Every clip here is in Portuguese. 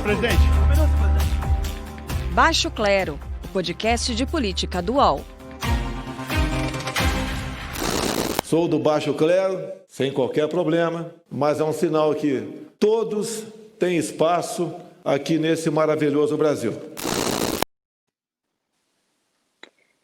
presidente. Baixo Clero, o podcast de política do UOL. Sou do Baixo Clero, sem qualquer problema, mas é um sinal que todos têm espaço aqui nesse maravilhoso Brasil.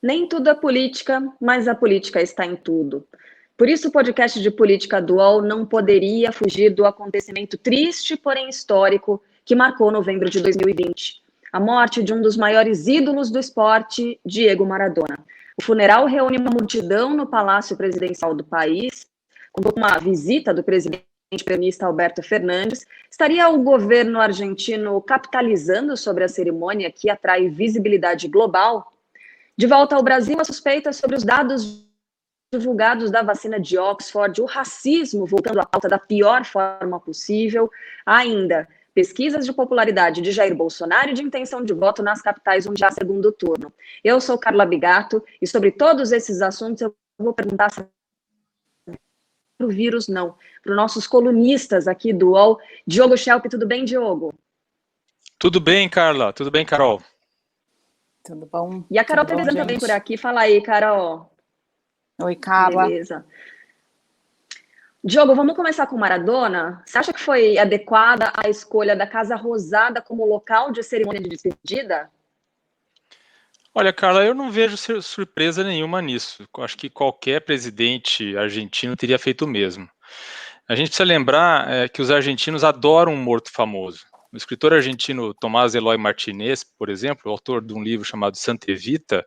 Nem tudo é política, mas a política está em tudo. Por isso, o podcast de política do UOL não poderia fugir do acontecimento triste, porém histórico, que marcou novembro de 2020. A morte de um dos maiores ídolos do esporte, Diego Maradona. O funeral reúne uma multidão no Palácio Presidencial do país, com uma visita do presidente peronista Alberto Fernandes. Estaria o governo argentino capitalizando sobre a cerimônia que atrai visibilidade global? De volta ao Brasil, a suspeita sobre os dados divulgados da vacina de Oxford, o racismo voltando à pauta da pior forma possível, ainda pesquisas de popularidade de Jair Bolsonaro e de intenção de voto nas capitais onde há segundo turno. Eu sou Carla Bigato e sobre todos esses assuntos eu vou perguntar para o vírus não, para os nossos colunistas aqui do UOL. Diogo Schelp, tudo bem, Diogo? Tudo bem, Carla. Tudo bem, Carol? Tudo bom? E a Carol Tereza também por aqui. Fala aí, Carol. Oi, Carla. Beleza. Diogo, vamos começar com Maradona. Você acha que foi adequada a escolha da Casa Rosada como local de cerimônia de despedida? Olha, Carla, eu não vejo surpresa nenhuma nisso. Eu acho que qualquer presidente argentino teria feito o mesmo. A gente precisa lembrar que os argentinos adoram um morto famoso. O escritor argentino Tomás Eloy Martínez, por exemplo, autor de um livro chamado Santa Evita,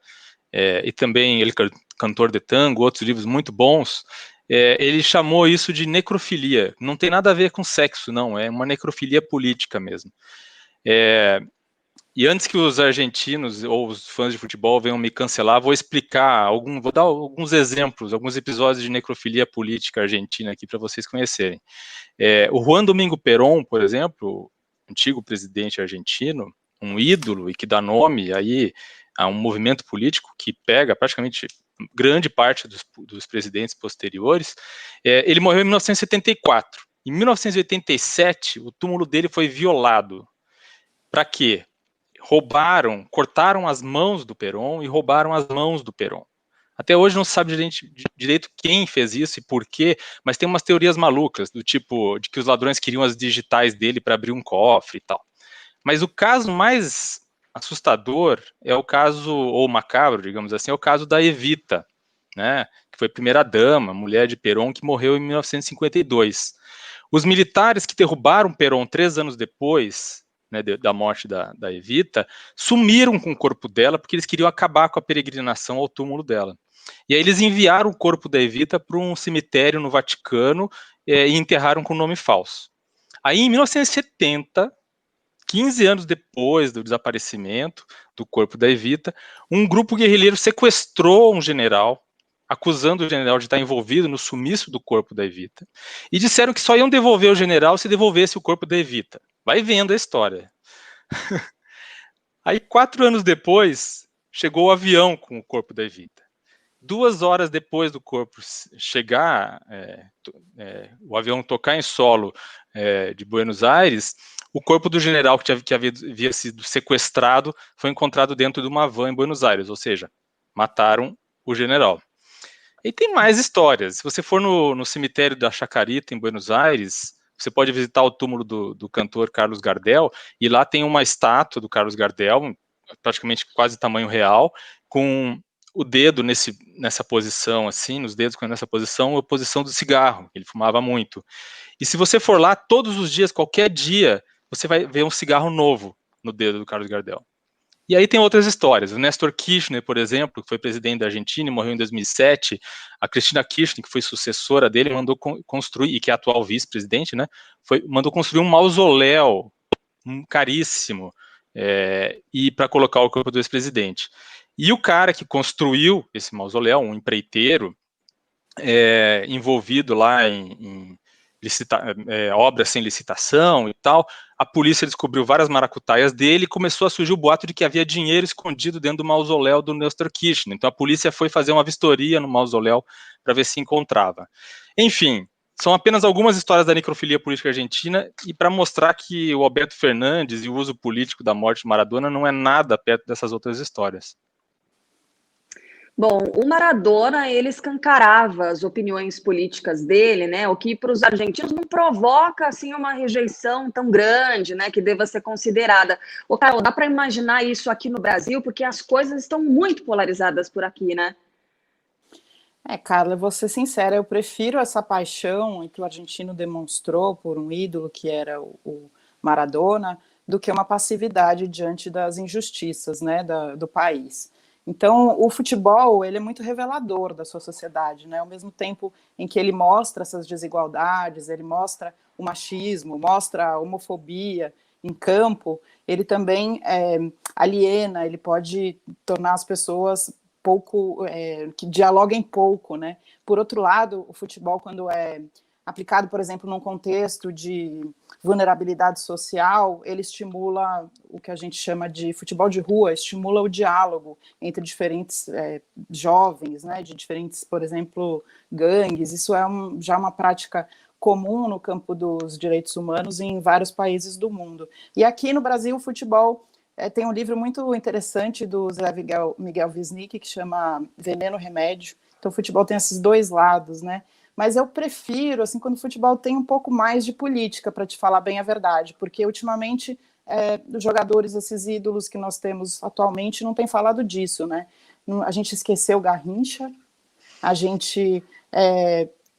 e também ele cantor de tango, outros livros muito bons, ele chamou isso de necrofilia. Não tem nada a ver com sexo, não, é uma necrofilia política mesmo. E antes que os argentinos ou os fãs de futebol venham me cancelar, vou dar alguns exemplos, alguns episódios de necrofilia política argentina aqui para vocês conhecerem. O Juan Domingo Perón, por exemplo, antigo presidente argentino, um ídolo e que dá nome aí a um movimento político que pega praticamente grande parte dos presidentes posteriores, ele morreu em 1974. Em 1987, o túmulo dele foi violado. Para quê? Cortaram as mãos do Perón e roubaram as mãos do Perón. Até hoje não se sabe direito quem fez isso e por quê, mas tem umas teorias malucas, do tipo de que os ladrões queriam as digitais dele para abrir um cofre e tal. Mas o caso mais assustador é o caso, ou macabro, digamos assim, é o caso da Evita, né, que foi primeira-dama, mulher de Perón, que morreu em 1952. Os militares que derrubaram Perón 3 anos depois, né, da morte da Evita, sumiram com o corpo dela porque eles queriam acabar com a peregrinação ao túmulo dela. E aí eles enviaram o corpo da Evita para um cemitério no Vaticano e enterraram com nome falso. Aí em 1970, 15 anos depois do desaparecimento do corpo da Evita, um grupo guerrilheiro sequestrou um general, acusando o general de estar envolvido no sumiço do corpo da Evita, e disseram que só iam devolver o general se devolvesse o corpo da Evita. Vai vendo a história. Aí, 4 anos depois, chegou o avião com o corpo da Evita. 2 horas depois do corpo chegar, o avião tocar em solo de Buenos Aires, o corpo do general que havia sido sequestrado foi encontrado dentro de uma van em Buenos Aires, ou seja, mataram o general. E tem mais histórias. Se você for no cemitério da Chacarita, em Buenos Aires, você pode visitar o túmulo do cantor Carlos Gardel, e lá tem uma estátua do Carlos Gardel, praticamente quase tamanho real, com o dedo nessa posição, assim, nos dedos nessa posição, a posição do cigarro, ele fumava muito. E se você for lá todos os dias, qualquer dia, você vai ver um cigarro novo no dedo do Carlos Gardel. E aí tem outras histórias. O Néstor Kirchner, por exemplo, que foi presidente da Argentina e morreu em 2007, a Cristina Kirchner, que foi sucessora dele, mandou construir, e que é atual vice-presidente, né, mandou construir um mausoléu caríssimo e para colocar o corpo do ex-presidente. E o cara que construiu esse mausoléu, um empreiteiro, envolvido lá em obras sem licitação e tal, a polícia descobriu várias maracutaias dele e começou a surgir o boato de que havia dinheiro escondido dentro do mausoléu do Néstor Kirchner. Então a polícia foi fazer uma vistoria no mausoléu para ver se encontrava. Enfim, São apenas algumas histórias da necrofilia política argentina e para mostrar que o Alberto Fernandes e o uso político da morte de Maradona não é nada perto dessas outras histórias. Bom, o Maradona, ele escancarava as opiniões políticas dele, né? O que para os argentinos não provoca assim uma rejeição tão grande, né? Que deva ser considerada. Ô, Carol, dá para imaginar isso aqui no Brasil, porque as coisas estão muito polarizadas por aqui, né? Carla, eu vou ser sincera, eu prefiro essa paixão que o argentino demonstrou por um ídolo que era o Maradona, do que uma passividade diante das injustiças, né, do país. Então, o futebol, ele é muito revelador da sua sociedade, né, ao mesmo tempo em que ele mostra essas desigualdades, ele mostra o machismo, mostra a homofobia em campo, ele também aliena, ele pode tornar as pessoas que dialoguem pouco, né? Por outro lado, o futebol, quando é aplicado, por exemplo, num contexto de vulnerabilidade social, ele estimula o que a gente chama de futebol de rua, estimula o diálogo entre diferentes jovens, né? De diferentes, por exemplo, gangues. Isso é já uma prática comum no campo dos direitos humanos em vários países do mundo. E aqui no Brasil, o futebol tem um livro muito interessante do Zé Miguel Wisnik, que chama Veneno Remédio. Então, o futebol tem esses dois lados, né? Mas eu prefiro, assim, quando o futebol tem um pouco mais de política, para te falar bem a verdade, porque ultimamente os jogadores, esses ídolos que nós temos atualmente, não tem falado disso, né? A gente esqueceu Garrincha, a gente...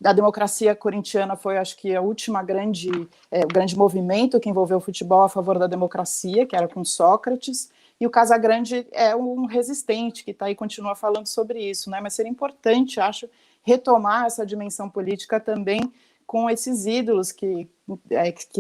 A democracia corintiana foi, acho que, a última o grande movimento que envolveu o futebol a favor da democracia, que era com Sócrates, e o Casagrande é um resistente que está aí e continua falando sobre isso, né? Mas seria importante, acho, retomar essa dimensão política também com esses ídolos que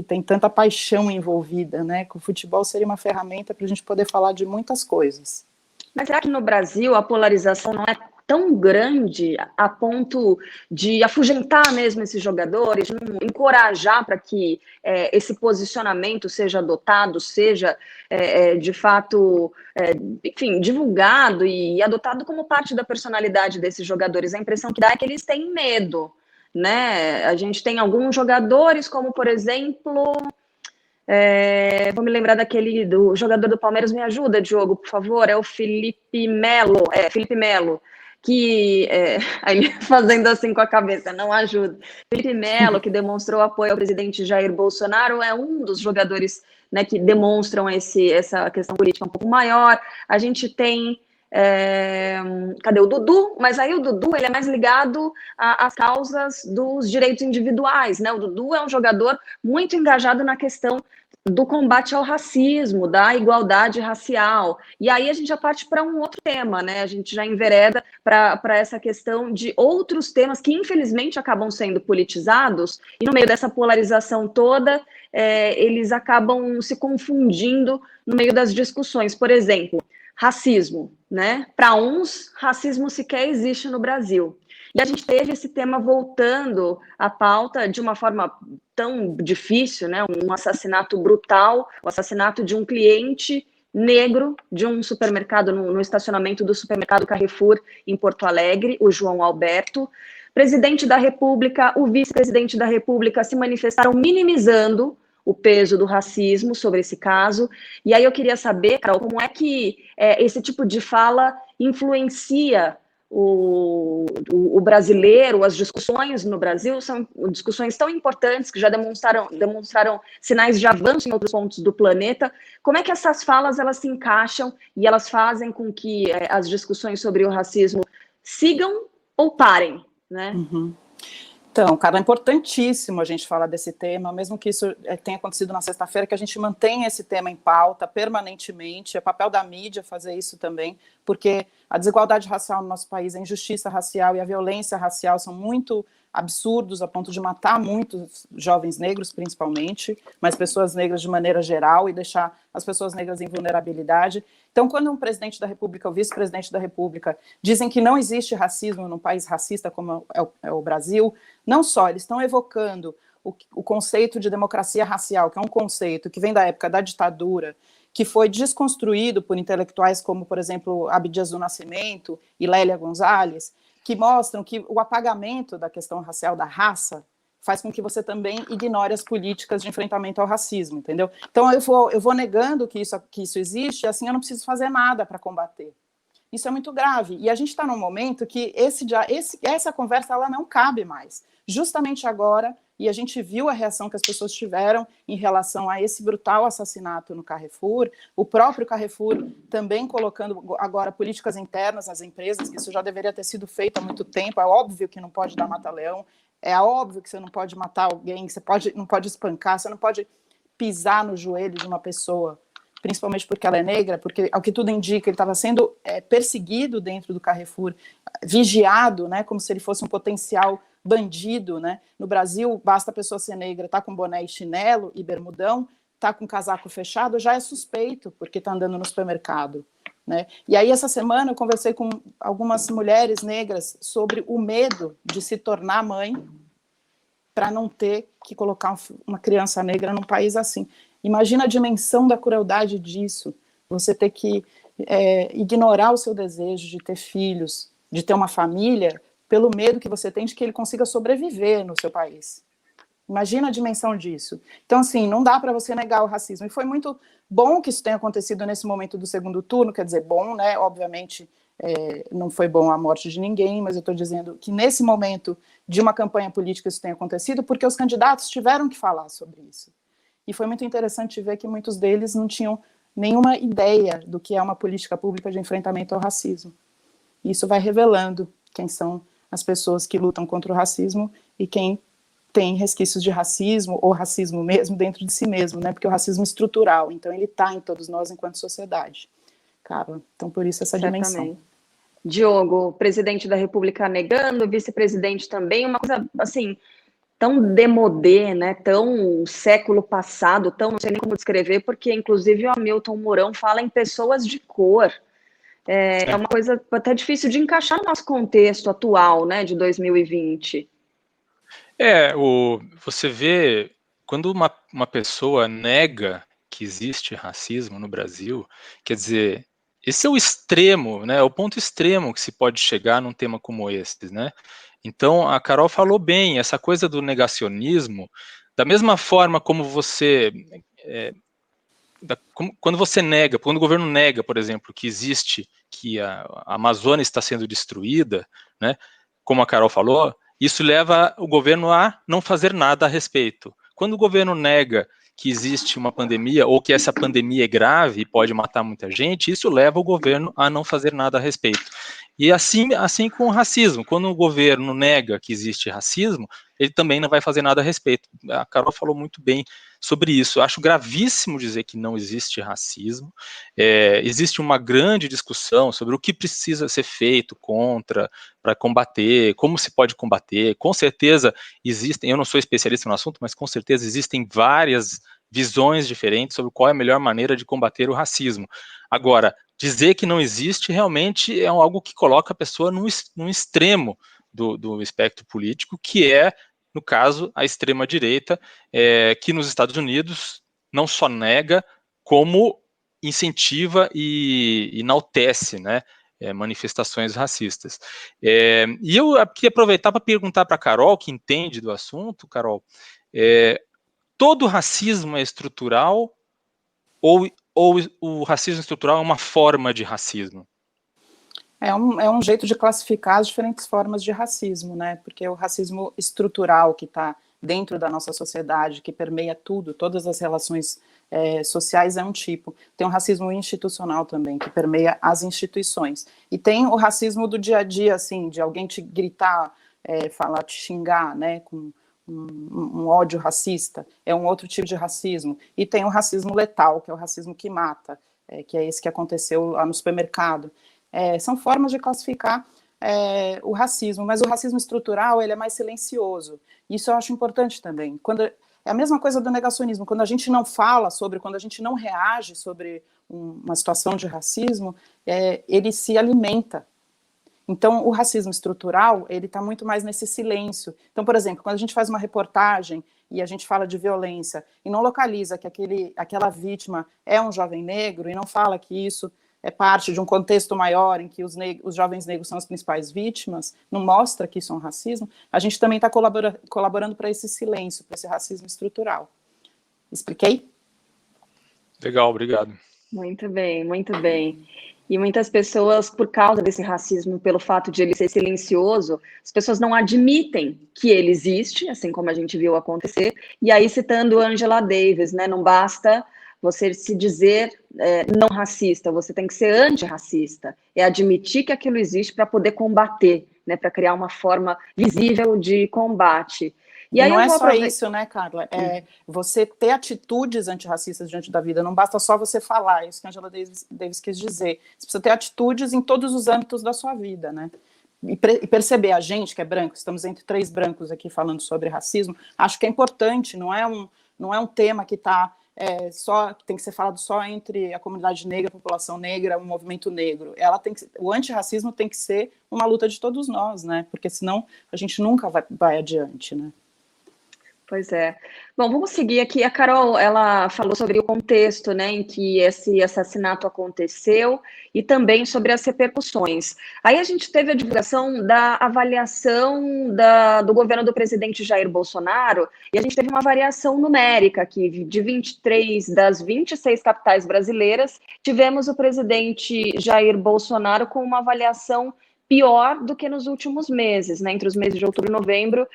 tem tanta paixão envolvida, né? Que o futebol seria uma ferramenta para a gente poder falar de muitas coisas. Mas será que no Brasil a polarização não é tão grande a ponto de afugentar mesmo esses jogadores, encorajar para que esse posicionamento seja adotado, seja de fato, enfim, divulgado e adotado como parte da personalidade desses jogadores? A impressão que dá é que eles têm medo, né? A gente tem alguns jogadores, como por exemplo... vou me lembrar do jogador do Palmeiras, me ajuda, Diogo, por favor, é o Felipe Melo, que, aí fazendo assim com a cabeça, não ajuda. Felipe Melo, que demonstrou apoio ao presidente Jair Bolsonaro, é um dos jogadores, né, que demonstram essa questão política um pouco maior. A gente tem, cadê o Dudu? Mas aí o Dudu, ele é mais ligado às causas dos direitos individuais, né? O Dudu é um jogador muito engajado na questão do combate ao racismo, da igualdade racial. E aí a gente já parte para um outro tema, né? A gente já envereda para essa questão de outros temas que, infelizmente, acabam sendo politizados, e no meio dessa polarização toda, eles acabam se confundindo no meio das discussões. Por exemplo, racismo, né? Para uns, racismo sequer existe no Brasil. E a gente teve esse tema voltando à pauta de uma forma tão difícil, né? Um assassinato brutal, o assassinato de um cliente negro de um supermercado, no estacionamento do supermercado Carrefour, em Porto Alegre, o João Alberto. Presidente da República, o vice-presidente da República se manifestaram minimizando o peso do racismo sobre esse caso. E aí eu queria saber, Carol, como é que esse tipo de fala influencia o brasileiro, as discussões no Brasil são discussões tão importantes que já demonstraram sinais de avanço em outros pontos do planeta. Como é que essas falas elas se encaixam e elas fazem com que as discussões sobre o racismo sigam ou parem, né? Uhum. Então, cara, é importantíssimo a gente falar desse tema, mesmo que isso tenha acontecido na sexta-feira, que a gente mantenha esse tema em pauta permanentemente. É papel da mídia fazer isso também, porque a desigualdade racial no nosso país, a injustiça racial e a violência racial são muito absurdos a ponto de matar muitos jovens negros, principalmente, mas pessoas negras de maneira geral, e deixar as pessoas negras em vulnerabilidade. Então, quando um presidente da República, o vice-presidente da República, dizem que não existe racismo num país racista como é o Brasil, não só eles estão evocando o conceito de democracia racial, que é um conceito que vem da época da ditadura, que foi desconstruído por intelectuais como, por exemplo, Abdias do Nascimento e Lélia Gonzalez, que mostram que o apagamento da questão racial da raça faz com que você também ignore as políticas de enfrentamento ao racismo, entendeu? Então eu vou negando que isso existe, e assim eu não preciso fazer nada para combater. Isso é muito grave. E a gente está num momento que essa conversa ela não cabe mais. Justamente agora, e a gente viu a reação que as pessoas tiveram em relação a esse brutal assassinato no Carrefour, o próprio Carrefour também colocando agora políticas internas nas empresas, que isso já deveria ter sido feito há muito tempo. É óbvio que não pode dar mata-leão, é óbvio que você não pode matar alguém, você não pode espancar, você não pode pisar no joelho de uma pessoa, principalmente porque ela é negra, porque, ao que tudo indica, ele estava sendo perseguido dentro do Carrefour, vigiado, né, como se ele fosse um potencial bandido, né? No Brasil, basta a pessoa ser negra, tá com boné e chinelo e bermudão, tá com casaco fechado, já é suspeito, porque tá andando no supermercado, né? E aí, essa semana, eu conversei com algumas mulheres negras sobre o medo de se tornar mãe para não ter que colocar uma criança negra num país assim. Imagina a dimensão da crueldade disso, você ter que ignorar o seu desejo de ter filhos, de ter uma família, pelo medo que você tem de que ele consiga sobreviver no seu país. Imagina a dimensão disso. Então, assim, não dá para você negar o racismo. E foi muito bom que isso tenha acontecido nesse momento do segundo turno, quer dizer, bom, né? Obviamente, não foi bom a morte de ninguém, mas eu estou dizendo que nesse momento de uma campanha política isso tenha acontecido, porque os candidatos tiveram que falar sobre isso. E foi muito interessante ver que muitos deles não tinham nenhuma ideia do que é uma política pública de enfrentamento ao racismo. Isso vai revelando quem são as pessoas que lutam contra o racismo e quem tem resquícios de racismo ou racismo mesmo dentro de si mesmo, né? Porque o racismo é estrutural, então ele está em todos nós enquanto sociedade. Cara, então por isso essa dimensão. Diogo, presidente da República negando, vice-presidente também, uma coisa assim tão demodê, né? Tão século passado, tão não sei nem como descrever, porque inclusive o Hamilton Mourão fala em pessoas de cor. É uma coisa até difícil de encaixar no nosso contexto atual, né, de 2020. Você vê, quando uma pessoa nega que existe racismo no Brasil, quer dizer, esse é o extremo, né, o ponto extremo que se pode chegar num tema como esse, né? Então, a Carol falou bem, essa coisa do negacionismo, da mesma forma como você... quando você nega, quando o governo nega, por exemplo, que existe, que a Amazônia está sendo destruída, né, como a Carol falou, isso leva o governo a não fazer nada a respeito. Quando o governo nega que existe uma pandemia, ou que essa pandemia é grave e pode matar muita gente, isso leva o governo a não fazer nada a respeito. E assim com o racismo, quando o governo nega que existe racismo, ele também não vai fazer nada a respeito. A Carol falou muito bem sobre isso. Eu acho gravíssimo dizer que não existe racismo. Existe uma grande discussão sobre o que precisa ser feito para combater, como se pode combater. Com certeza existem, eu não sou especialista no assunto, mas com certeza existem várias visões diferentes sobre qual é a melhor maneira de combater o racismo. Agora, dizer que não existe realmente é algo que coloca a pessoa num extremo do espectro político, que é, no caso, a extrema-direita, que nos Estados Unidos não só nega, como incentiva e enaltece, né, manifestações racistas. E eu queria aproveitar para perguntar para a Carol, que entende do assunto, Carol, todo racismo é estrutural ou o racismo estrutural é uma forma de racismo? É um jeito de classificar as diferentes formas de racismo, né? Porque o racismo estrutural que está dentro da nossa sociedade, que permeia tudo, todas as relações sociais é um tipo. Tem o racismo institucional também, que permeia as instituições. E tem o racismo do dia a dia, assim, de alguém te gritar, falar, te xingar, né? Com um ódio racista, é um outro tipo de racismo. E tem o racismo letal, que é o racismo que mata, que é esse que aconteceu lá no supermercado. São formas de classificar o racismo, mas o racismo estrutural ele é mais silencioso. Isso eu acho importante também. É a mesma coisa do negacionismo, quando a gente não fala sobre, quando a gente não reage sobre uma situação de racismo, ele se alimenta. Então, o racismo estrutural, ele está muito mais nesse silêncio. Então, por exemplo, quando a gente faz uma reportagem e a gente fala de violência e não localiza que aquela vítima é um jovem negro e não fala que isso é parte de um contexto maior em que os jovens negros são as principais vítimas, não mostra que isso é um racismo, a gente também está colaborando para esse silêncio, para esse racismo estrutural. Expliquei? Legal, obrigado. Muito bem, muito bem. E muitas pessoas, por causa desse racismo, pelo fato de ele ser silencioso, as pessoas não admitem que ele existe, assim como a gente viu acontecer. E aí, citando Angela Davis, né, não basta você se dizer não racista, você tem que ser antirracista. É admitir que aquilo existe para poder combater, né, para criar uma forma visível de combate. E aí não é só isso, né, Carla? É você ter atitudes antirracistas diante da vida. Não basta só você falar, isso que a Angela Davis quis dizer. Você precisa ter atitudes em todos os âmbitos da sua vida, né? E perceber, a gente que é branco, estamos entre 3 brancos aqui falando sobre racismo, acho que é importante, não é um tema que está só, que tem que ser falado só entre a comunidade negra, a população negra, o movimento negro. O antirracismo tem que ser uma luta de todos nós, né? Porque senão a gente nunca vai adiante, né? Pois é. Bom, vamos seguir aqui. A Carol, ela falou sobre o contexto, né, em que esse assassinato aconteceu e também sobre as repercussões. Aí a gente teve a divulgação da avaliação do governo do presidente Jair Bolsonaro e a gente teve uma variação numérica aqui, de 23 das 26 capitais brasileiras, tivemos o presidente Jair Bolsonaro com uma avaliação pior do que nos últimos meses, né, entre os meses de outubro e novembro,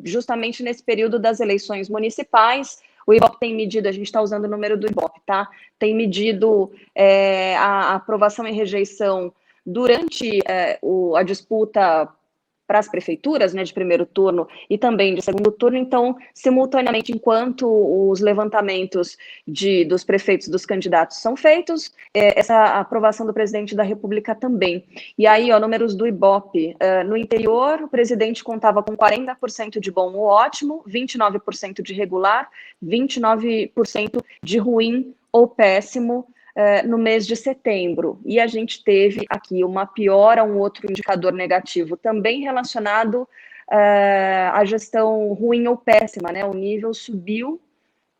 justamente nesse período das eleições municipais. O Ibope tem medido, a gente está usando o número do Ibope, tá? Tem medido a aprovação e rejeição durante a disputa para as prefeituras, né, de primeiro turno e também de segundo turno. Então, simultaneamente, enquanto os levantamentos dos prefeitos, dos candidatos são feitos, essa aprovação do presidente da República também. E aí, números do Ibope. No interior, o presidente contava com 40% de bom ou ótimo, 29% de regular, 29% de ruim ou péssimo, no mês de setembro, e a gente teve aqui uma piora, um outro indicador negativo, também relacionado à gestão ruim ou péssima, né? O nível subiu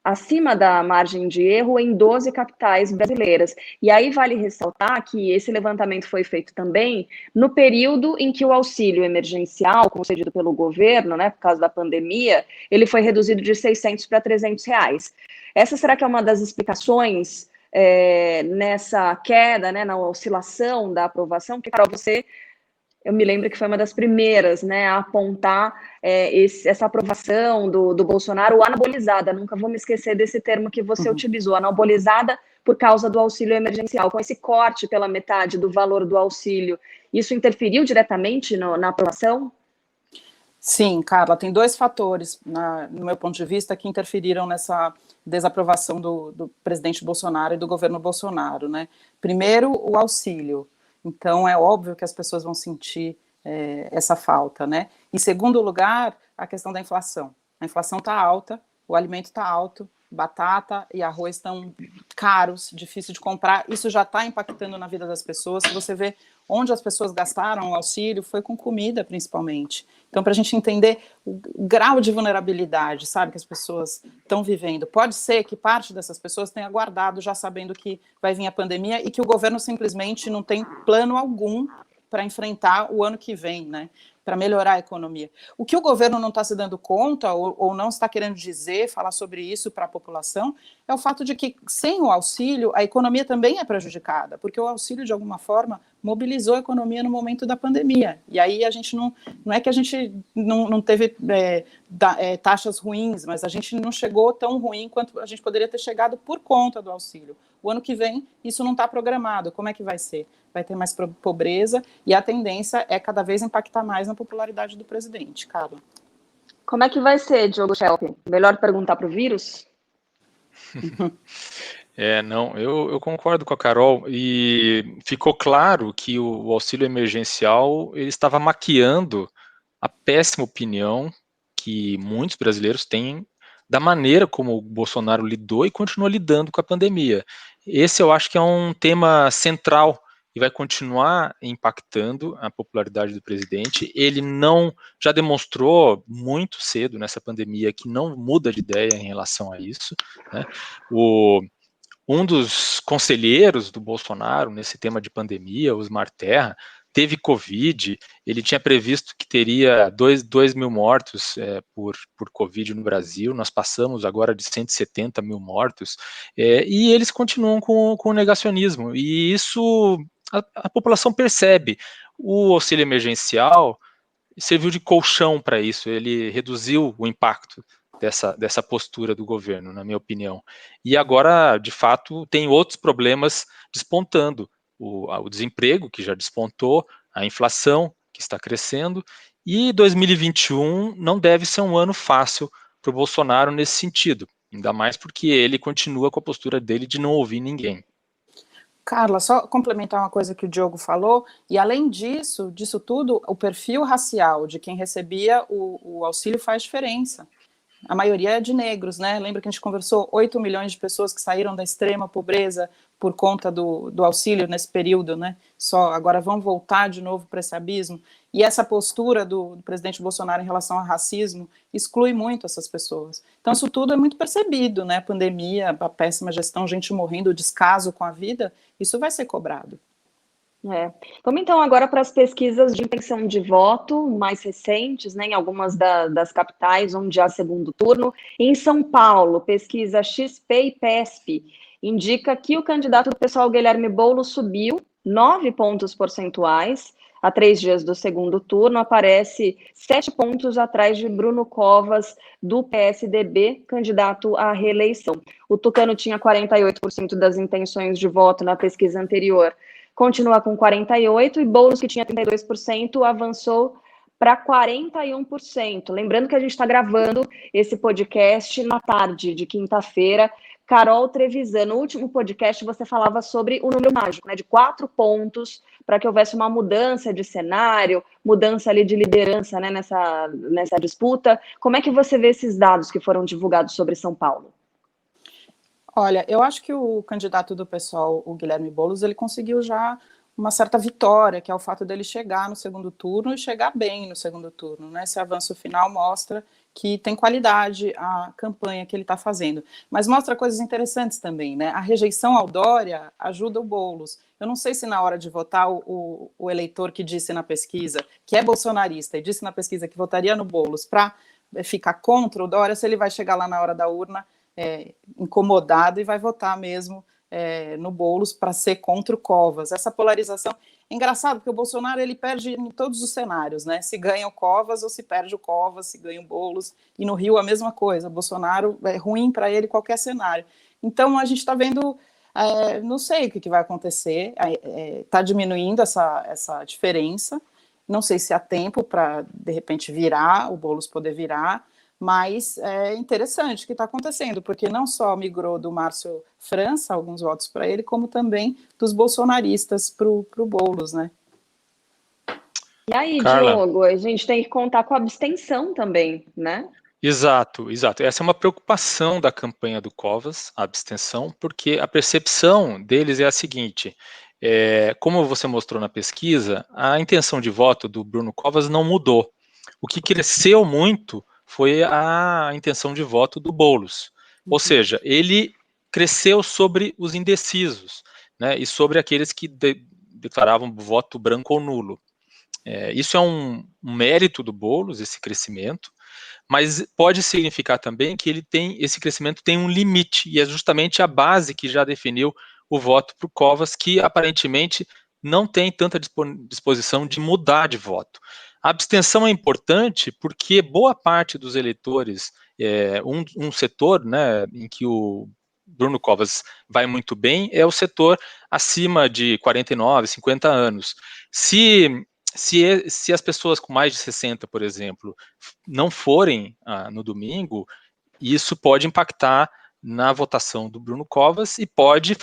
acima da margem de erro em 12 capitais brasileiras. E aí vale ressaltar que esse levantamento foi feito também no período em que o auxílio emergencial, concedido pelo governo, né, por causa da pandemia, ele foi reduzido de 600 para 300 reais. Essa será que é uma das explicações nessa queda, né, na oscilação da aprovação? Porque, Carol, eu me lembro que foi uma das primeiras, né, a apontar essa aprovação do Bolsonaro anabolizada. Nunca vou me esquecer desse termo que você utilizou, anabolizada por causa do auxílio emergencial. Com esse corte pela metade do valor do auxílio, isso interferiu diretamente na aprovação? Sim, Carla, tem 2 fatores, no meu ponto de vista, que interferiram nessa desaprovação do presidente Bolsonaro e do governo Bolsonaro, né? Primeiro, o auxílio. Então, é óbvio que as pessoas vão sentir essa falta, né? Em segundo lugar, a questão da inflação. A inflação está alta, o alimento está alto, batata e arroz estão caros, difícil de comprar. Isso já está impactando na vida das pessoas. Se você vê onde as pessoas gastaram o auxílio, foi com comida, principalmente. Então, para a gente entender o grau de vulnerabilidade, sabe, que as pessoas estão vivendo. Pode ser que parte dessas pessoas tenha aguardado, já sabendo que vai vir a pandemia e que o governo simplesmente não tem plano algum para enfrentar o ano que vem, né? Para melhorar a economia. O que o governo não está se dando conta ou não está querendo dizer, falar sobre isso para a população, é o fato de que sem o auxílio a economia também é prejudicada, porque o auxílio de alguma forma mobilizou a economia no momento da pandemia. E aí a gente não é que a gente não teve taxas ruins, mas a gente não chegou tão ruim quanto a gente poderia ter chegado por conta do auxílio. O ano que vem isso não está programado. Como é que vai ser? Vai ter mais pobreza e a tendência é cada vez impactar mais na popularidade do presidente, Carla. Como é que vai ser, Diogo Schelp? Melhor perguntar para o vírus? Não, eu concordo com a Carol e ficou claro que o auxílio emergencial ele estava maquiando a péssima opinião que muitos brasileiros têm da maneira como o Bolsonaro lidou e continua lidando com a pandemia. Esse eu acho que é um tema central e vai continuar impactando a popularidade do presidente. Ele já demonstrou muito cedo nessa pandemia que não muda de ideia em relação a isso, né? Um dos conselheiros do Bolsonaro nesse tema de pandemia, Osmar Terra, teve Covid, ele tinha previsto que teria 2 mil mortos por Covid no Brasil, nós passamos agora de 170 mil mortos, e eles continuam com o negacionismo, e isso a população percebe. O auxílio emergencial serviu de colchão para isso, ele reduziu o impacto dessa postura do governo, na minha opinião. E agora, de fato, tem outros problemas despontando. O desemprego, que já despontou, a inflação, que está crescendo, e 2021 não deve ser um ano fácil para o Bolsonaro nesse sentido, ainda mais porque ele continua com a postura dele de não ouvir ninguém. Carla, só complementar uma coisa que o Diogo falou, e além disso tudo, o perfil racial de quem recebia o auxílio faz diferença. A maioria é de negros, né? Lembra que a gente conversou 8 milhões de pessoas que saíram da extrema pobreza por conta do auxílio nesse período, né? Só agora vão voltar de novo para esse abismo. E essa postura do presidente Bolsonaro em relação ao racismo exclui muito essas pessoas. Então isso tudo é muito percebido, né? A pandemia, a péssima gestão, gente morrendo, o descaso com a vida, isso vai ser cobrado. Vamos então agora para as pesquisas de intenção de voto mais recentes, né, em algumas das capitais onde há segundo turno. Em São Paulo, pesquisa XP e PESP indica que o candidato do PSOL, Guilherme Boulos, subiu 9 pontos percentuais a 3 dias do segundo turno, aparece 7 pontos atrás de Bruno Covas, do PSDB, candidato à reeleição. O tucano tinha 48% das intenções de voto na pesquisa anterior, continua com 48%, e Boulos, que tinha 32%, avançou para 41%. Lembrando que a gente está gravando esse podcast na tarde de quinta-feira. Carol Trevisan, no último podcast você falava sobre o número mágico, né, de 4 pontos, para que houvesse uma mudança de cenário, mudança ali de liderança, né, nessa disputa. Como é que você vê esses dados que foram divulgados sobre São Paulo? Olha, eu acho que o candidato do PSOL, o Guilherme Boulos, ele conseguiu já uma certa vitória, que é o fato dele chegar no segundo turno e chegar bem no segundo turno, né? Esse avanço final mostra que tem qualidade a campanha que ele está fazendo, mas mostra coisas interessantes também, né? A rejeição ao Dória ajuda o Boulos. Eu não sei se na hora de votar o eleitor que disse na pesquisa que é bolsonarista e disse na pesquisa que votaria no Boulos para ficar contra o Dória, se ele vai chegar lá na hora da urna incomodado e vai votar mesmo no Boulos para ser contra o Covas. Essa polarização é engraçado, porque o Bolsonaro ele perde em todos os cenários, né? Se ganha o Covas ou se perde o Covas, se ganha o Boulos, e no Rio a mesma coisa. O Bolsonaro é ruim para ele qualquer cenário. Então a gente está vendo, não sei o que vai acontecer, está diminuindo essa diferença. Não sei se há tempo para, de repente, virar, o Boulos poder virar, mas é interessante o que está acontecendo, porque não só migrou do Márcio França alguns votos para ele, como também dos bolsonaristas para o Boulos, né? E aí, Carla, Diogo, a gente tem que contar com a abstenção também, né? Exato, exato. Essa é uma preocupação da campanha do Covas, a abstenção, porque a percepção deles é a seguinte: como você mostrou na pesquisa, a intenção de voto do Bruno Covas não mudou. O que cresceu muito foi a intenção de voto do Boulos. Ou seja, ele cresceu sobre os indecisos, né, e sobre aqueles que declaravam voto branco ou nulo. Isso é um mérito do Boulos, esse crescimento, mas pode significar também que esse crescimento tem um limite, e é justamente a base que já definiu o voto para o Covas, que aparentemente não tem tanta disposição de mudar de voto. A abstenção é importante porque boa parte dos eleitores, um setor, né, em que o Bruno Covas vai muito bem, é o setor acima de 49, 50 anos. Se as pessoas com mais de 60, por exemplo, não forem no domingo, isso pode impactar na votação do Bruno Covas e pode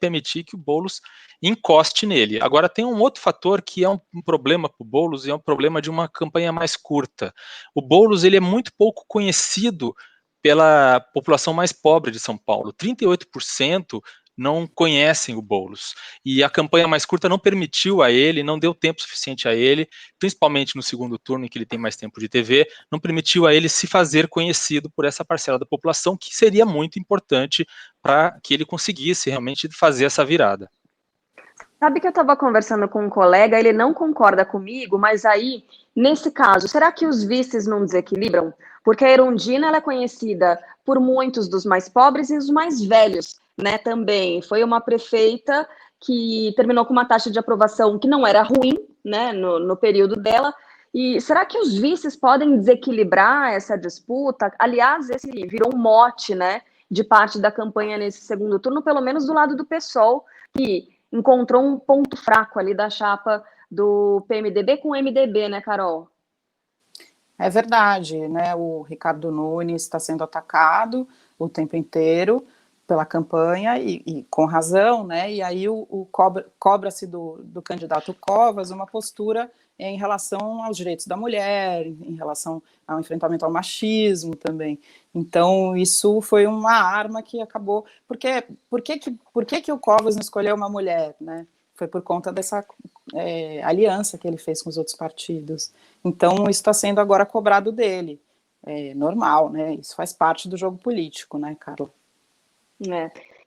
permitir que o Boulos encoste nele. Agora, tem um outro fator que é um problema para o Boulos e é um problema de uma campanha mais curta. O Boulos ele é muito pouco conhecido pela população mais pobre de São Paulo. 38% não conhecem o Boulos. E a campanha mais curta não permitiu a ele, não deu tempo suficiente a ele, principalmente no segundo turno, em que ele tem mais tempo de TV, não permitiu a ele se fazer conhecido por essa parcela da população, que seria muito importante para que ele conseguisse realmente fazer essa virada. Sabe que eu estava conversando com um colega, ele não concorda comigo, mas aí, nesse caso, será que os vices não desequilibram? Porque a Erundina, ela é conhecida por muitos dos mais pobres e os mais velhos, né, também. Foi uma prefeita que terminou com uma taxa de aprovação que não era ruim, né, no período dela. E será que os vices podem desequilibrar essa disputa? Aliás, esse virou um mote, né, de parte da campanha nesse segundo turno, pelo menos do lado do PSOL, que encontrou um ponto fraco ali da chapa do PMDB com o MDB, né, Carol? É verdade, né? O Ricardo Nunes está sendo atacado o tempo inteiro pela campanha e com razão, né? E aí cobra-se do candidato Covas uma postura em relação aos direitos da mulher, em relação ao enfrentamento ao machismo também. Então, isso foi uma arma que acabou... Por que o Covas não escolheu uma mulher, né? Foi por conta dessa aliança que ele fez com os outros partidos. Então, isso está sendo agora cobrado dele. É normal, né? Isso faz parte do jogo político, né, Carla?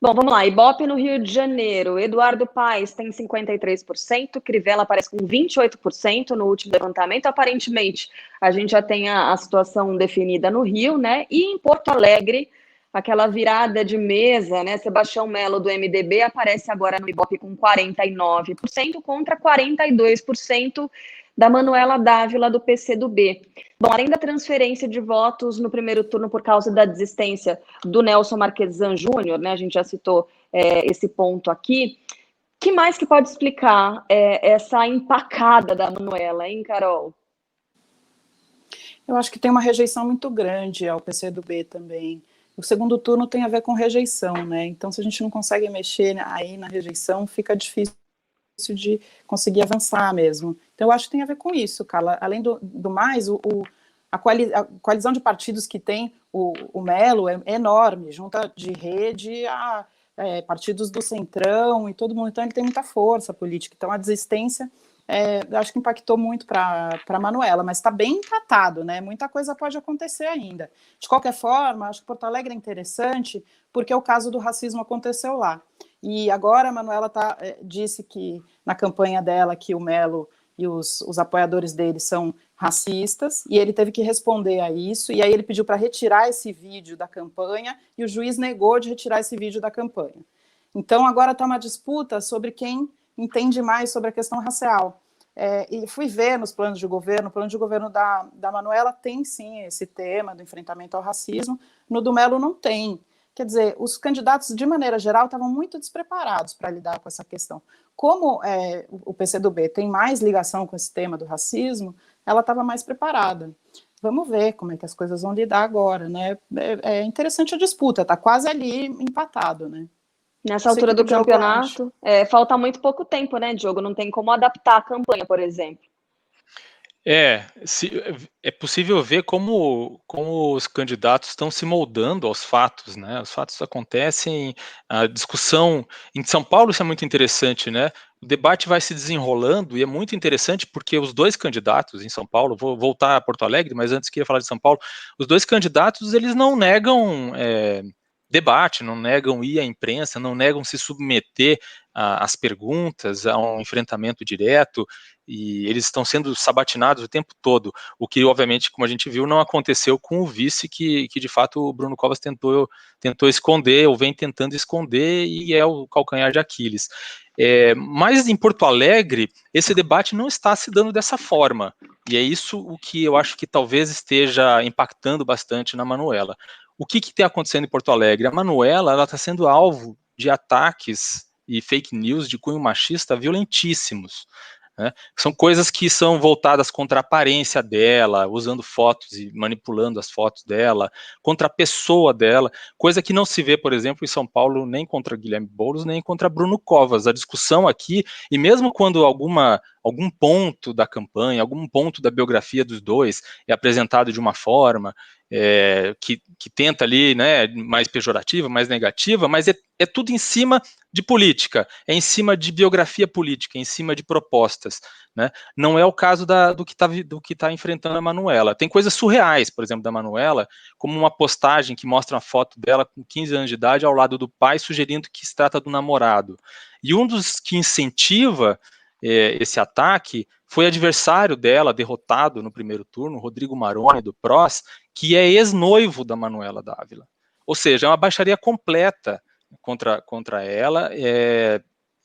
Bom, vamos lá. Ibope no Rio de Janeiro. Eduardo Paes tem 53%, Crivella aparece com 28% no último levantamento. Aparentemente, a gente já tem a situação definida no Rio, né? E em Porto Alegre, aquela virada de mesa, né? Sebastião Melo do MDB aparece agora no Ibope com 49% contra 42% da Manuela Dávila do PCdoB. Bom, além da transferência de votos no primeiro turno por causa da desistência do Nelson Marquesan Júnior, né, a gente já citou esse ponto aqui, que mais que pode explicar essa empacada da Manuela, hein, Carol? Eu acho que tem uma rejeição muito grande ao PCdoB também. O segundo turno tem a ver com rejeição, né? Então, se a gente não consegue mexer aí na rejeição, fica difícil de conseguir avançar mesmo. Então, eu acho que tem a ver com isso, Carla. Além do mais, a coalizão de partidos que tem o Melo é enorme, junta de rede a partidos do Centrão e todo mundo. Então, ele tem muita força política. Então, a desistência, acho que impactou muito para a Manuela, mas está bem empatado, né? Muita coisa pode acontecer ainda. De qualquer forma, acho que Porto Alegre é interessante porque o caso do racismo aconteceu lá. E agora a Manuela disse que na campanha dela que o Melo e os apoiadores dele são racistas, e ele teve que responder a isso, e aí ele pediu para retirar esse vídeo da campanha, e o juiz negou de retirar esse vídeo da campanha. Então agora está uma disputa sobre quem entende mais sobre a questão racial. E fui ver nos planos de governo, o plano de governo da Manuela tem sim esse tema do enfrentamento ao racismo, no do Melo não tem. Quer dizer, os candidatos, de maneira geral, estavam muito despreparados para lidar com essa questão. Como o PCdoB tem mais ligação com esse tema do racismo, ela estava mais preparada. Vamos ver como é que as coisas vão lidar agora, né? É interessante a disputa, está quase ali empatado, né? Nessa altura do campeonato, falta muito pouco tempo, né, Diogo? Não tem como adaptar a campanha, por exemplo. É possível ver como os candidatos estão se moldando aos fatos, né? Os fatos acontecem, a discussão em São Paulo, isso é muito interessante, né? O debate vai se desenrolando e é muito interessante porque os dois candidatos em São Paulo, vou voltar a Porto Alegre, mas antes queria falar de São Paulo, os dois candidatos, eles não negam debate, não negam ir à imprensa, não negam se submeter às perguntas, a um enfrentamento direto, e eles estão sendo sabatinados o tempo todo, o que, obviamente, como a gente viu, não aconteceu com o vice, que de fato o Bruno Covas tentou esconder, ou vem tentando esconder, e é o calcanhar de Aquiles. Mas em Porto Alegre, esse debate não está se dando dessa forma, e é isso o que eu acho que talvez esteja impactando bastante na Manuela. O que está acontecendo em Porto Alegre? A Manuela está sendo alvo de ataques e fake news de cunho machista violentíssimos. Né? São coisas que são voltadas contra a aparência dela, usando fotos e manipulando as fotos dela, contra a pessoa dela, coisa que não se vê, por exemplo, em São Paulo, nem contra Guilherme Boulos, nem contra Bruno Covas. A discussão aqui, e mesmo quando algum ponto da campanha, algum ponto da biografia dos dois é apresentado de uma forma, que tenta ali, né, mais pejorativa, mais negativa, mas é tudo em cima de política, é em cima de biografia política, é em cima de propostas, né? Não é o caso do que está enfrentando a Manuela. Tem coisas surreais, por exemplo, da Manuela, como uma postagem que mostra uma foto dela com 15 anos de idade ao lado do pai, sugerindo que se trata do namorado. E um dos que incentiva esse ataque foi adversário dela, derrotado no primeiro turno, Rodrigo Maroni, do PROS, que é ex-noivo da Manuela Dávila. Ou seja, é uma baixaria completa contra ela.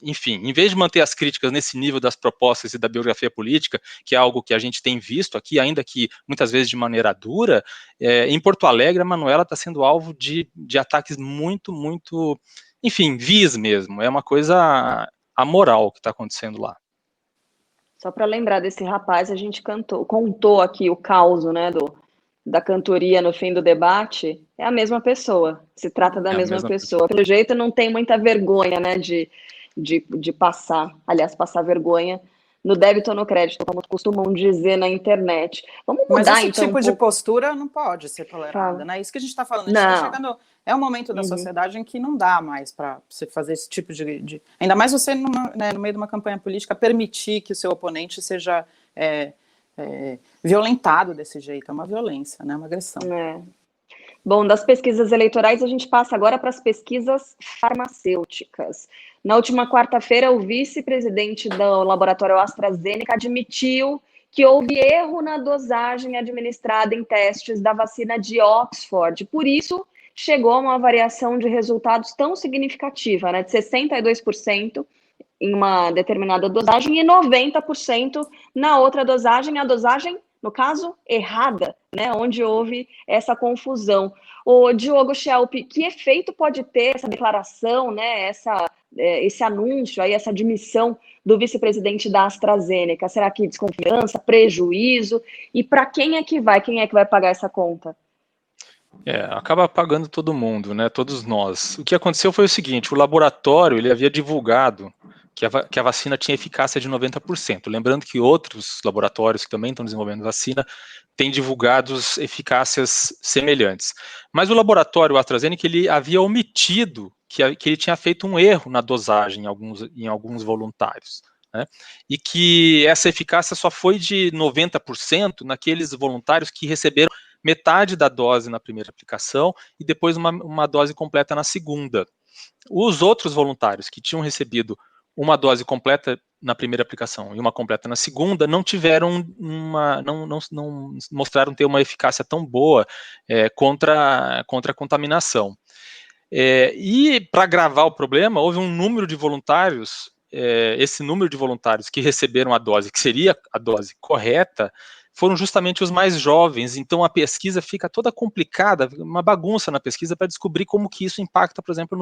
Enfim, em vez de manter as críticas nesse nível das propostas e da biografia política, que é algo que a gente tem visto aqui, ainda que muitas vezes de maneira dura, em Porto Alegre a Manuela está sendo alvo de ataques muito, muito, enfim, vis mesmo. É uma coisa amoral que está acontecendo lá. Só para lembrar desse rapaz, a gente contou aqui o caos, né, da cantoria no fim do debate. É a mesma pessoa, se trata da mesma pessoa. Pelo jeito, não tem muita vergonha, né, de passar vergonha no débito ou no crédito, como costumam dizer na internet. Vamos mudar, mas esse então, tipo de postura não pode ser tolerada, né? Isso que a gente está falando, a gente está chegando... É um momento da sociedade em que não dá mais para você fazer esse tipo de... Ainda mais você, no meio de uma campanha política, permitir que o seu oponente seja violentado desse jeito. É uma violência, né? Uma agressão. Bom, das pesquisas eleitorais, a gente passa agora para as pesquisas farmacêuticas. Na última quarta-feira, o vice-presidente do laboratório AstraZeneca admitiu que houve erro na dosagem administrada em testes da vacina de Oxford. Por isso, chegou a uma variação de resultados tão significativa, né, de 62% em uma determinada dosagem e 90% na outra dosagem, a dosagem, no caso, errada, né, onde houve essa confusão. O Diogo Schelp, que efeito pode ter essa declaração, né, esse anúncio, aí, essa admissão do vice-presidente da AstraZeneca? Será que desconfiança, prejuízo? E para quem é que vai pagar essa conta? Acaba pagando todo mundo, né? Todos nós. O que aconteceu foi o seguinte: o laboratório ele havia divulgado que a vacina tinha eficácia de 90%. Lembrando que outros laboratórios que também estão desenvolvendo vacina têm divulgado eficácias semelhantes. Mas o laboratório AstraZeneca ele havia omitido que ele tinha feito um erro na dosagem em alguns voluntários, né? E que essa eficácia só foi de 90% naqueles voluntários que receberam metade da dose na primeira aplicação e depois uma dose completa na segunda. Os outros voluntários que tinham recebido uma dose completa na primeira aplicação e uma completa na segunda não tiveram não mostraram ter uma eficácia tão boa contra a contaminação. E para agravar o problema, houve um número de voluntários, esse número de voluntários que receberam a dose, que seria a dose correta, foram justamente os mais jovens, então a pesquisa fica toda complicada, uma bagunça na pesquisa para descobrir como que isso impacta, por exemplo,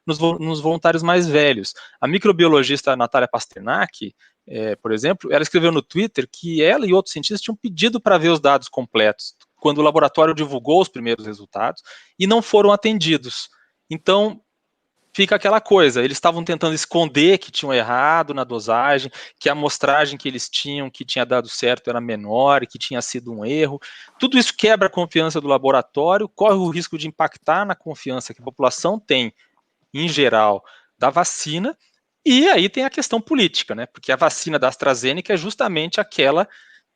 nos voluntários mais velhos. A microbiologista Natália Pasternak, por exemplo, ela escreveu no Twitter que ela e outros cientistas tinham pedido para ver os dados completos, quando o laboratório divulgou os primeiros resultados, e não foram atendidos. Então, fica aquela coisa, eles estavam tentando esconder que tinham errado na dosagem, que a amostragem que eles tinham, que tinha dado certo, era menor, e que tinha sido um erro. Tudo isso quebra a confiança do laboratório, corre o risco de impactar na confiança que a população tem, em geral, da vacina, e aí tem a questão política, né? Porque a vacina da AstraZeneca é justamente aquela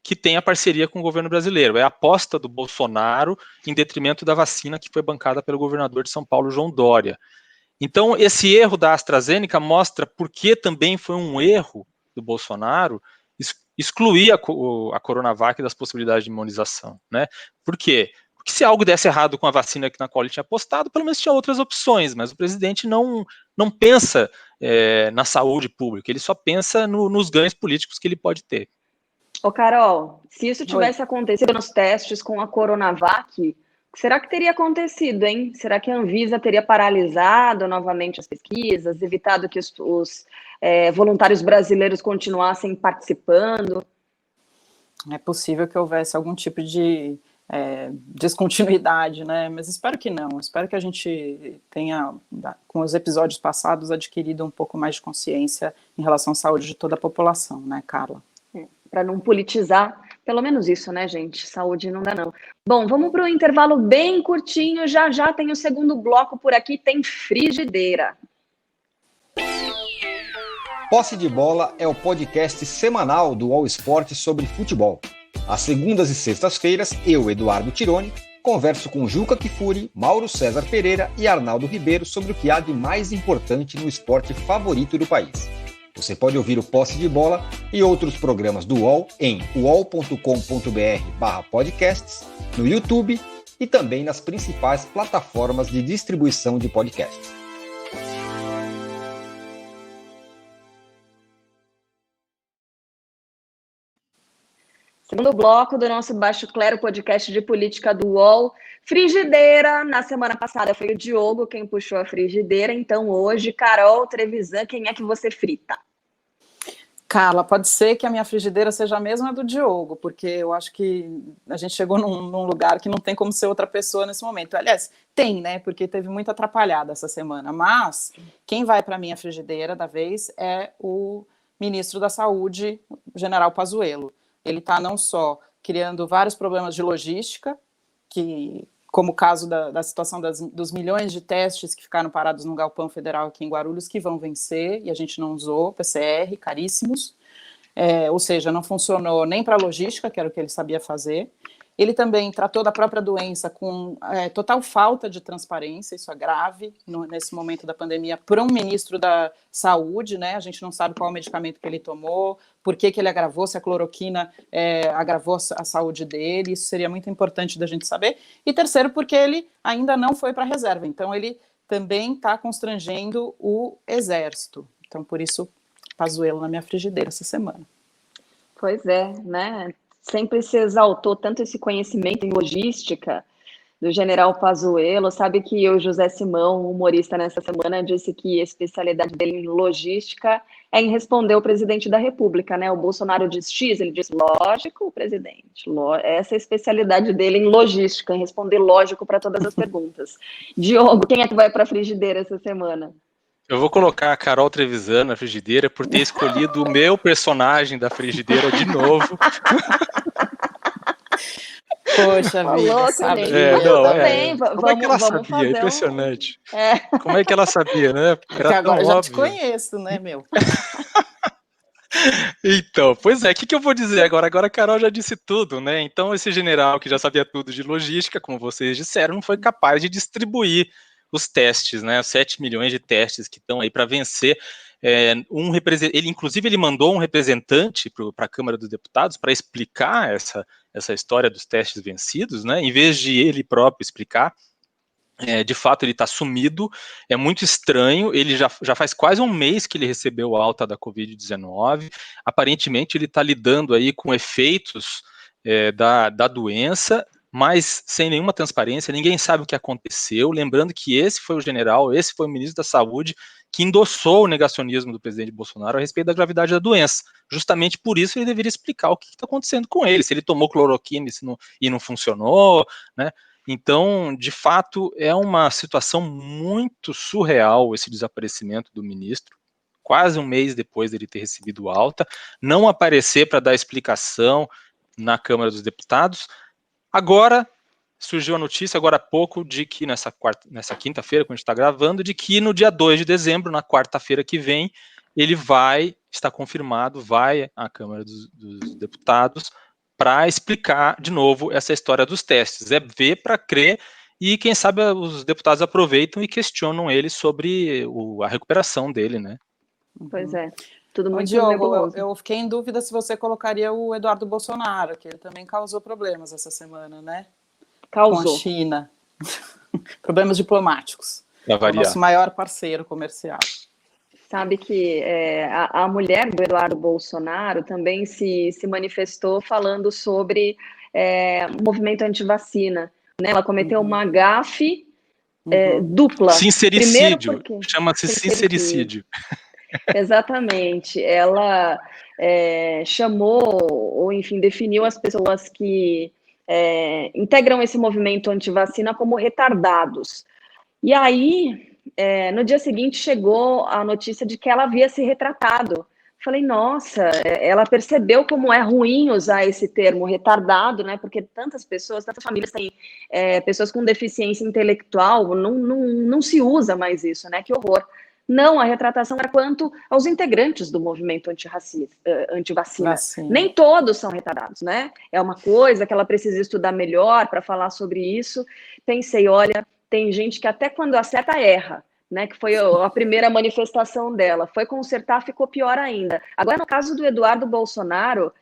que tem a parceria com o governo brasileiro. É a aposta do Bolsonaro em detrimento da vacina que foi bancada pelo governador de São Paulo, João Dória. Então, esse erro da AstraZeneca mostra por que também foi um erro do Bolsonaro excluir a Coronavac das possibilidades de imunização, né? Por quê? Porque se algo desse errado com a vacina na qual ele tinha apostado, pelo menos tinha outras opções, mas o presidente não pensa na saúde pública, ele só pensa nos ganhos políticos que ele pode ter. Ô, Carol, se isso tivesse acontecido nos testes com a Coronavac, será que teria acontecido, hein? Será que a Anvisa teria paralisado novamente as pesquisas, evitado que os voluntários brasileiros continuassem participando? É possível que houvesse algum tipo de descontinuidade, né? Mas espero que não. Espero que a gente tenha, com os episódios passados, adquirido um pouco mais de consciência em relação à saúde de toda a população, né, Carla? Para não politizar Pelo menos isso, né, gente? Saúde não dá, não. Bom, vamos para um intervalo bem curtinho. Já já tem o segundo bloco por aqui, tem frigideira. Posse de Bola é o podcast semanal do All Sport sobre futebol. Às segundas e sextas-feiras, eu, Eduardo Tironi, converso com Juca Kfouri, Mauro César Pereira e Arnaldo Ribeiro sobre o que há de mais importante no esporte favorito do país. Você pode ouvir o Posse de Bola e outros programas do UOL em uol.com.br/podcasts, no YouTube e também nas principais plataformas de distribuição de podcasts. Segundo bloco do nosso Baixo Clero, podcast de política do UOL. Frigideira, na semana passada foi o Diogo quem puxou a frigideira, então hoje, Carol Trevisan, quem é que você frita? Carla, pode ser que a minha frigideira seja a mesma do Diogo, porque eu acho que a gente chegou num lugar que não tem como ser outra pessoa nesse momento. Aliás, tem, né? Porque teve muita atrapalhada essa semana. Mas quem vai para a minha frigideira da vez é o ministro da Saúde, o general Pazuello. Ele está não só criando vários problemas de logística, como o caso da situação dos milhões de testes que ficaram parados no galpão federal aqui em Guarulhos, que vão vencer, e a gente não usou, PCR, caríssimos, ou seja, não funcionou nem para a logística, que era o que ele sabia fazer. Ele também tratou da própria doença com total falta de transparência, isso é grave nesse momento da pandemia, para um ministro da Saúde, né? A gente não sabe qual o medicamento que ele tomou, por que ele agravou, se a cloroquina agravou a saúde dele, isso seria muito importante da gente saber. E terceiro, porque ele ainda não foi para a reserva, então ele também está constrangendo o Exército. Então, por isso, Pazuello na minha frigideira essa semana. Pois é, né? Sempre se exaltou tanto esse conhecimento em logística do general Pazuello. Sabe que o José Simão, humorista nessa semana, disse que a especialidade dele em logística é em responder o presidente da República, né? O Bolsonaro diz X, ele diz lógico, presidente. Essa é a especialidade dele em logística, em responder lógico para todas as perguntas. Diogo, quem é que vai para a frigideira essa semana? Eu vou colocar a Carol Trevisan na frigideira por ter escolhido o meu personagem da frigideira de novo. Poxa vida, sabia. Como é que ela sabia? Impressionante. Como é que ela sabia, né? Era agora já te conheço, né, meu? Então, pois é, o que eu vou dizer agora? Agora a Carol já disse tudo, né? Então esse general que já sabia tudo de logística, como vocês disseram, não foi capaz de distribuir os testes, né? 7 milhões de testes que estão aí para vencer. Inclusive, ele mandou um representante para a Câmara dos Deputados para explicar essa história dos testes vencidos, né? Em vez de ele próprio explicar. De fato, ele está sumido, é muito estranho, ele já faz quase um mês que ele recebeu a alta da Covid-19, aparentemente ele está lidando aí com efeitos da doença, mas sem nenhuma transparência, ninguém sabe o que aconteceu, lembrando que esse foi o ministro da Saúde, que endossou o negacionismo do presidente Bolsonaro a respeito da gravidade da doença. Justamente por isso ele deveria explicar o que está acontecendo com ele, se ele tomou cloroquina e não funcionou, né? Então, de fato, é uma situação muito surreal esse desaparecimento do ministro, quase um mês depois dele ter recebido alta, não aparecer para dar explicação na Câmara dos Deputados. Agora, surgiu a notícia, agora há pouco, de que nessa quinta-feira, quando a gente está gravando, de que no dia 2 de dezembro, na quarta-feira que vem, ele está confirmado, vai à Câmara dos Deputados para explicar de novo essa história dos testes. É ver para crer, e quem sabe os deputados aproveitam e questionam ele sobre a recuperação dele, né? Pois é. Tudo muito Diogo, eu fiquei em dúvida se você colocaria o Eduardo Bolsonaro, que ele também causou problemas essa semana, né? Causou. Com a China. Problemas diplomáticos. É o nosso maior parceiro comercial. Sabe que a mulher do Eduardo Bolsonaro também se manifestou falando sobre o movimento antivacina. Né? Ela cometeu uma gafe dupla. Sincericídio. Chama-se sincericídio. Exatamente. Ela chamou, ou enfim, definiu as pessoas que integram esse movimento antivacina como retardados. E aí, no dia seguinte, chegou a notícia de que ela havia se retratado, Falei, nossa, ela percebeu como é ruim usar esse termo retardado, né? Porque tantas pessoas, tantas famílias têm pessoas com deficiência intelectual, não se usa mais isso, né? Que horror. Não, a retratação era quanto aos integrantes do movimento antivacina. Nem todos são retardados, né? É uma coisa que ela precisa estudar melhor para falar sobre isso. Pensei, olha, tem gente que até quando acerta, erra. Né, que foi a primeira manifestação dela, foi consertar, ficou pior ainda. Agora, no caso do Eduardo Bolsonaro,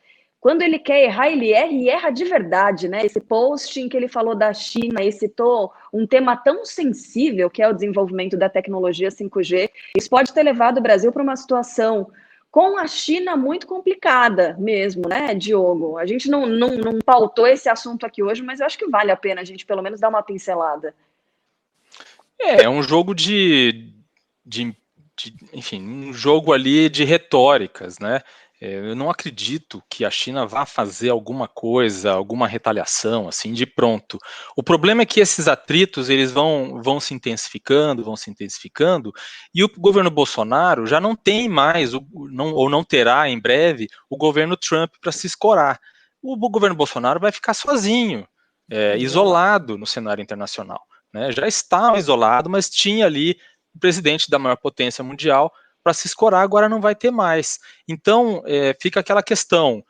quando ele quer errar, ele erra e erra de verdade, né? Esse post em que ele falou da China e citou um tema tão sensível, que é o desenvolvimento da tecnologia 5G, isso pode ter levado o Brasil para uma situação com a China muito complicada mesmo, né, Diogo? A gente não pautou esse assunto aqui hoje, mas eu acho que vale a pena a gente pelo menos dar uma pincelada. É um jogo enfim, um jogo ali de retóricas, né? Eu não acredito que a China vá fazer alguma coisa, alguma retaliação, assim, de pronto. O problema é que esses atritos, eles vão se intensificando, e o governo Bolsonaro já não tem mais, ou não terá em breve, o governo Trump para se escorar. O governo Bolsonaro vai ficar sozinho, isolado no cenário internacional. Né, já estava isolado, mas tinha ali o presidente da maior potência mundial para se escorar, agora não vai ter mais. Então, fica aquela questão,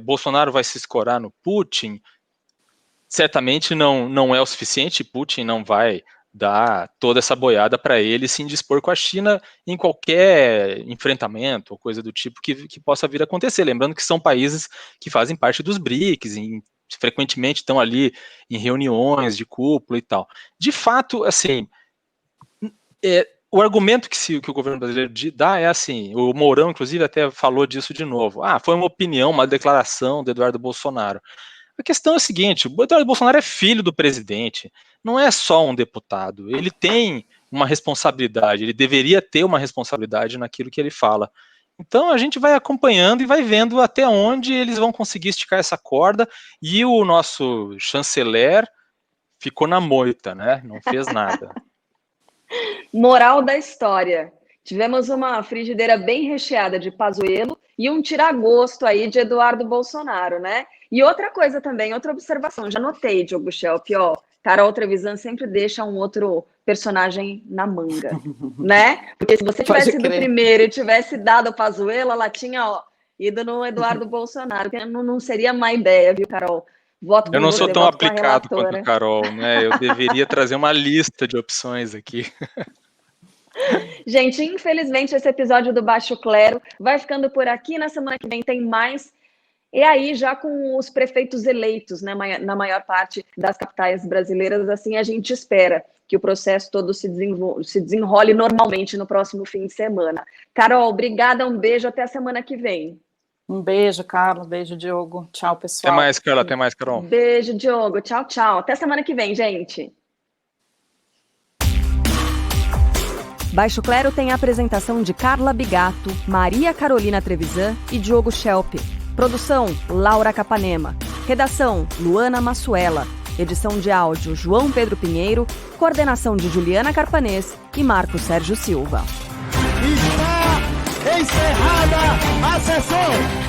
Bolsonaro vai se escorar no Putin? Certamente não é o suficiente, Putin não vai dar toda essa boiada para ele se indispor com a China em qualquer enfrentamento ou coisa do tipo que possa vir a acontecer. Lembrando que são países que fazem parte dos BRICS, frequentemente estão ali em reuniões de cúpula e tal. De fato, assim, o argumento que o governo brasileiro dá é assim, o Mourão, inclusive, até falou disso de novo. Foi uma opinião, uma declaração do Eduardo Bolsonaro. A questão é a seguinte, o Eduardo Bolsonaro é filho do presidente, não é só um deputado, ele tem uma responsabilidade, ele deveria ter uma responsabilidade naquilo que ele fala. Então a gente vai acompanhando e vai vendo até onde eles vão conseguir esticar essa corda, e o nosso chanceler ficou na moita, né? Não fez nada. Moral da história. Tivemos uma frigideira bem recheada de Pazuello e um tiragosto aí de Eduardo Bolsonaro, né? E outra coisa também, outra observação, já notei, Diogo Schelp, Carol Trevisan sempre deixa um outro personagem na manga, né? Porque se você tivesse ido primeiro e tivesse dado o Pazuello, ela tinha ido no Eduardo Bolsonaro, que não seria má ideia, viu, Carol? Eu não sou tão aplicado quanto a Carol, né? Eu deveria trazer uma lista de opções aqui. Gente, infelizmente esse episódio do Baixo Clero vai ficando por aqui. Na semana que vem tem mais. E aí, já com os prefeitos eleitos, né, na maior parte das capitais brasileiras, assim, a gente espera que o processo todo se desenrole normalmente no próximo fim de semana. Carol, obrigada, um beijo, até a semana que vem. Um beijo, Carlos, beijo, Diogo. Tchau, pessoal. Até mais, Carla, até mais, Carol. Beijo, Diogo. Tchau, tchau. Até semana que vem, gente. Baixo Clero tem a apresentação de Carla Bigato, Maria Carolina Trevisan e Diogo Schelp. Produção, Laura Capanema. Redação, Luana Massuela. Edição de áudio, João Pedro Pinheiro. Coordenação de Juliana Carpanês e Marco Sérgio Silva. Está encerrada a sessão.